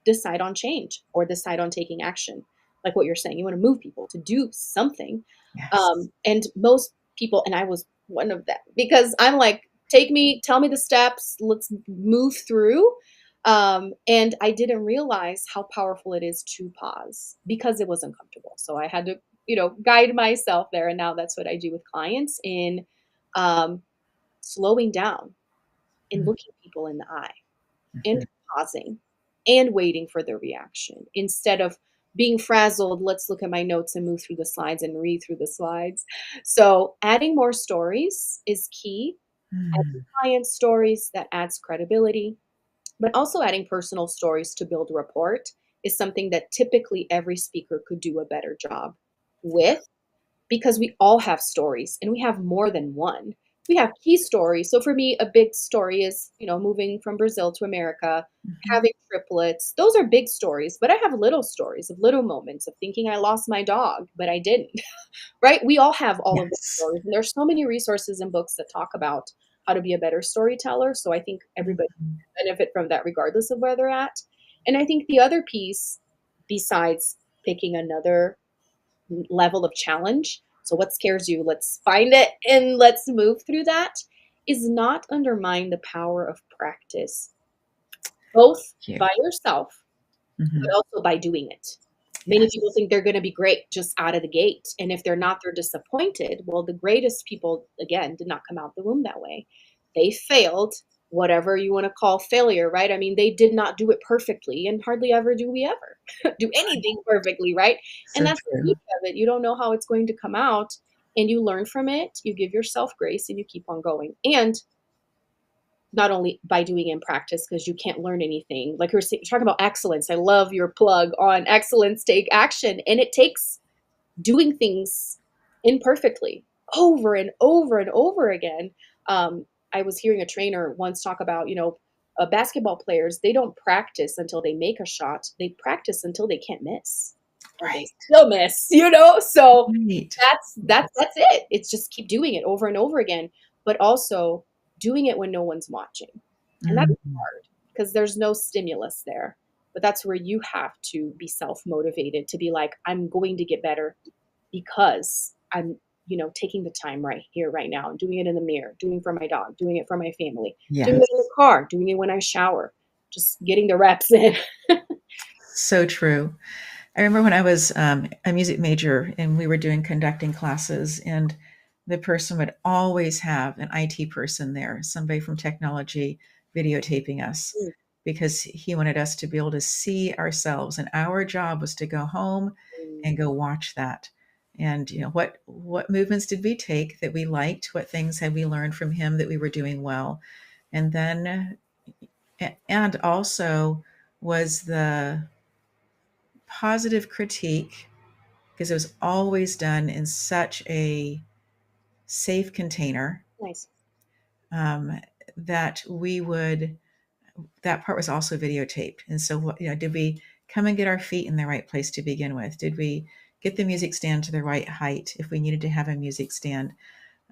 Speaker 2: decide on change or decide on taking action. Like what you're saying, you want to move people to do something.
Speaker 1: Yes.
Speaker 2: And most people, and I was one of them, because I'm like, take me, tell me the steps, let's move through. And I didn't realize how powerful it is to pause because it was uncomfortable. So I had to, guide myself there. And now that's what I do with clients in um, slowing down and
Speaker 1: Mm,
Speaker 2: looking people in the eye and
Speaker 1: mhm.
Speaker 2: pausing and waiting for the reaction instead of being frazzled. Let's look at my notes and move through the slides and read through the slides. So, adding more stories is key. Adding
Speaker 1: Mm,
Speaker 2: client stories that adds credibility, but also adding personal stories to build rapport is something that typically every speaker could do a better job with, because we all have stories and we have more than one. We have key stories. So for me, a big story is, moving from Brazil to America,
Speaker 1: mhm.
Speaker 2: having triplets. Those are big stories, but I have little stories of little moments of thinking I lost my dog, but I didn't. Right? We all have all of those
Speaker 1: Yes.
Speaker 2: stories. And there's so many resources and books that talk about how to be a better storyteller. So I think everybody
Speaker 1: Mhm.
Speaker 2: can benefit from that regardless of where they're at. And I think the other piece, besides picking another level of challenge. So, what scares you? Let's find it and let's move through that. Is not undermine the power of practice, both
Speaker 1: Cute.
Speaker 2: by yourself, but
Speaker 1: Mhm.
Speaker 2: also by doing it. Many people
Speaker 1: Yes.
Speaker 2: think they're going to be great just out of the gate. And if they're not, they're disappointed. Well, the greatest people, again, did not come out the womb that way. They failed, whatever you want to call failure, right? I mean, they did not do it perfectly, and hardly ever do we ever do anything perfectly, right? And
Speaker 1: So
Speaker 2: that's the beauty
Speaker 1: true.
Speaker 2: of it. You don't know how it's going to come out, and you learn from it, you give yourself grace, and you keep on going. And not only by doing in practice, because you can't learn anything. Like you're talking about excellence. I love your plug on excellence, take action. And it takes doing things imperfectly over and over and over again. I was hearing a trainer once talk about, basketball players, they don't practice until they make a shot. They practice until they can't miss. And they
Speaker 1: Right.
Speaker 2: still miss, So
Speaker 1: Right.
Speaker 2: that's it. It's just keep doing it over and over again, but also doing it when no one's watching. And that's
Speaker 1: Mhm.
Speaker 2: hard because there's no stimulus there. But that's where you have to be self-motivated to be like, I'm going to get better because I'm, taking the time right here, right now, and doing it in the mirror, doing it for my dog, doing it for my family, doing it in the
Speaker 1: Yes.
Speaker 2: car, doing it when I shower, just getting the reps in.
Speaker 1: So true. I remember when I was a music major and we were doing conducting classes, and the person would always have an IT person there, somebody from technology videotaping us
Speaker 2: Mm,
Speaker 1: because he wanted us to be able to see ourselves. And our job was to go home and go watch that. And what movements did we take that we liked? What things had we learned from him that we were doing well? And then and also was the positive critique, because it was always done in such a safe container,
Speaker 2: nice.
Speaker 1: um, that we would that part was also videotaped. And so did we come and get our feet in the right place to begin with? Did we get the music stand to the right height if we needed to have a music stand?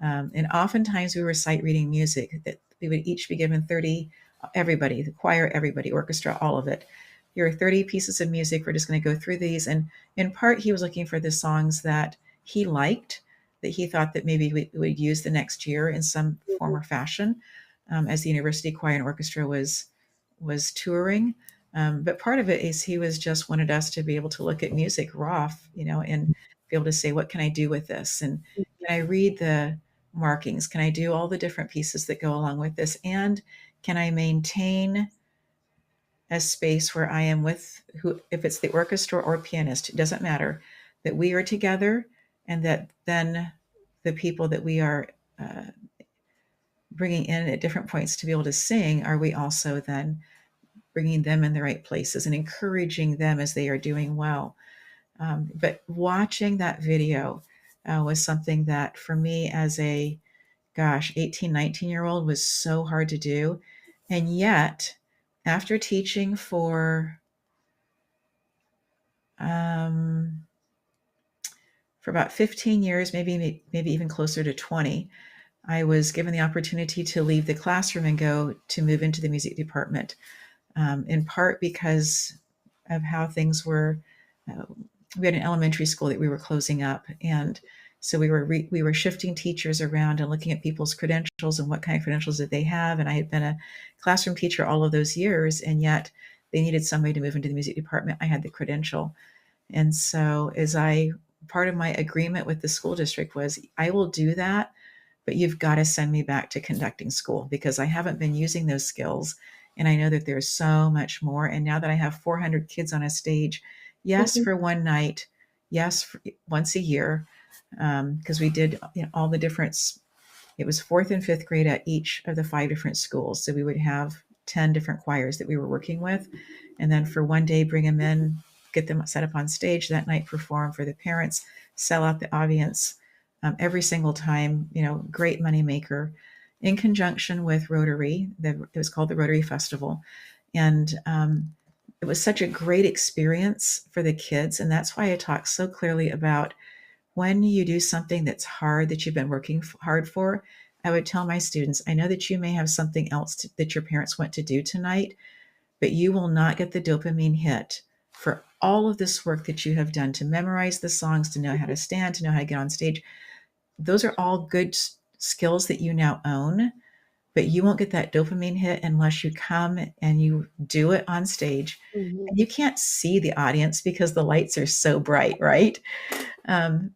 Speaker 1: And oftentimes we were sight reading music that we would each be given 30, everybody, the choir, everybody, orchestra, all of it. Here are 30 pieces of music. We're just going to go through these. And in part, he was looking for the songs that he liked, that he thought that maybe we would use the next year in some form
Speaker 2: Mhm.
Speaker 1: or fashion, as the university choir and orchestra was touring. But part of it is he was just wanted us to be able to look at music raw, and be able to say, what can I do with this? And can I read the markings? Can I do all the different pieces that go along with this? And can I maintain a space where I am with who, if it's the orchestra or pianist, it doesn't matter, that we are together, and that then the people that we are uh, bringing in at different points to be able to sing, are we also then bringing them in the right places and encouraging them as they are doing well. But watching that video was something that for me as a, gosh, 18, 19-year-old was so hard to do. And yet, after teaching um, for about 15 years, maybe even closer to 20, I was given the opportunity to leave the classroom and go to move into the music department, in part because of how things were. Uh, we had an elementary school that we were closing up, and so we were shifting teachers around and looking at people's credentials and what kind of credentials did they have. And I had been a classroom teacher all of those years, and yet they needed somebody to move into the music department. I had the credential, and so part of my agreement with the school district was, I will do that, but you've got to send me back to conducting school because I haven't been using those skills. And I know that there's so much more. And now that I have 400 kids on a stage, yes,
Speaker 2: Mhm.
Speaker 1: for one night, yes, once a year, because we did, all the different, it was fourth and fifth grade at each of the 5 different schools. So we would have 10 different choirs that we were working with. And then for one day, bring them in, get them set up on stage that night, perform for the parents, sell out the audience every single time, great money maker, in conjunction with Rotary. It was called the Rotary Festival. And it was such a great experience for the kids. And that's why I talk so clearly about, when you do something that's hard, that you've been working hard for, I would tell my students, I know that you may have something else that your parents went to do tonight, but you will not get the dopamine hit for all of this work that you have done to memorize the songs, to know how to stand, to know how to get on stage. Those are all good skills that you now own, but you won't get that dopamine hit unless you come and you do it on stage.
Speaker 2: Mhm.
Speaker 1: And you can't see the audience because the lights are so bright, right?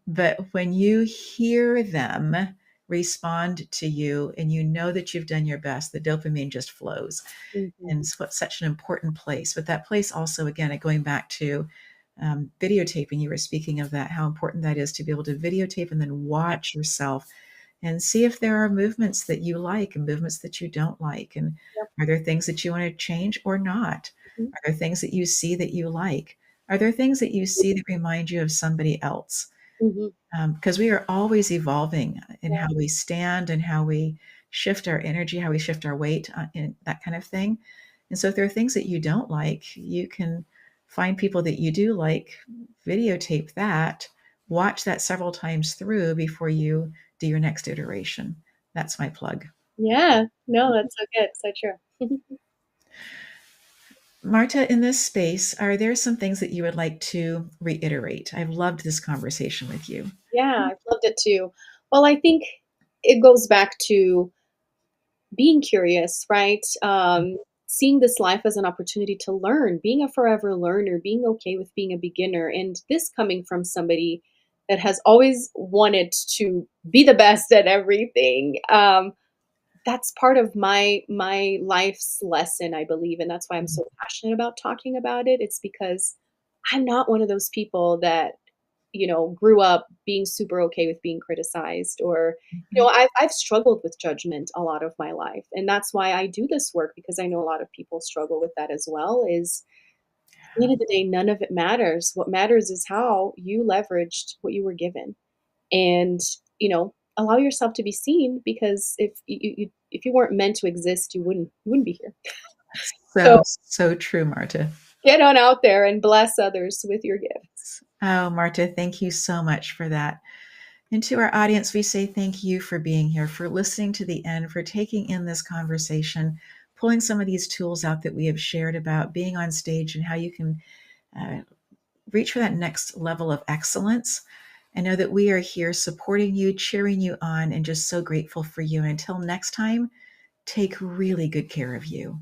Speaker 1: But when you hear them respond to you and you know that you've done your best, the dopamine just flows. And
Speaker 2: Mhm.
Speaker 1: it's such an important place. But that place also, again, going back to videotaping, you were speaking of that, how important that is to be able to videotape and then watch yourself and see if there are movements that you like and movements that you don't like. And
Speaker 2: Yep.
Speaker 1: are there things that you want to change or not?
Speaker 2: Mhm.
Speaker 1: Are there things that you see that you like? Are there things that you see that remind you of somebody else?
Speaker 2: Mhm.
Speaker 1: Because we are always evolving in
Speaker 2: Yeah.
Speaker 1: how we stand and how we shift our energy, how we shift our weight, and that kind of thing. And so if there are things that you don't like, you can find people that you do like, videotape that, watch that several times through before you do your next iteration. That's my plug.
Speaker 2: Yeah. No, that's so good. So true.
Speaker 1: Marta, in this space, are there some things that you would like to reiterate? I've loved this conversation with you.
Speaker 2: Yeah, I've loved it too. Well, I think it goes back to being curious, right? Seeing this life as an opportunity to learn, being a forever learner, being okay with being a beginner. And this coming from somebody that has always wanted to be the best at everything. That's part of my life's lesson, I believe, and that's why I'm so passionate about talking about it. It's because I'm not one of those people that, grew up being super okay with being criticized, or,
Speaker 1: Mhm.
Speaker 2: I've struggled with judgment a lot of my life. And that's why I do this work, because I know a lot of people struggle with that as well. Is at the end of the day, none of it matters. What matters is how you leveraged what you were given. And, allow yourself to be seen, because if you weren't meant to exist, you wouldn't be here.
Speaker 1: That's
Speaker 2: So
Speaker 1: so true, Marta.
Speaker 2: get on out there and bless others with your gifts.
Speaker 1: Oh, Marta, thank you so much for that. And to our audience, we say thank you for being here, for listening to the end, for taking in this conversation, pulling some of these tools out that we have shared about being on stage and how you can uh, reach for that next level of excellence. And know that we are here supporting you, cheering you on, and just so grateful for you. And until next time, take really good care of you.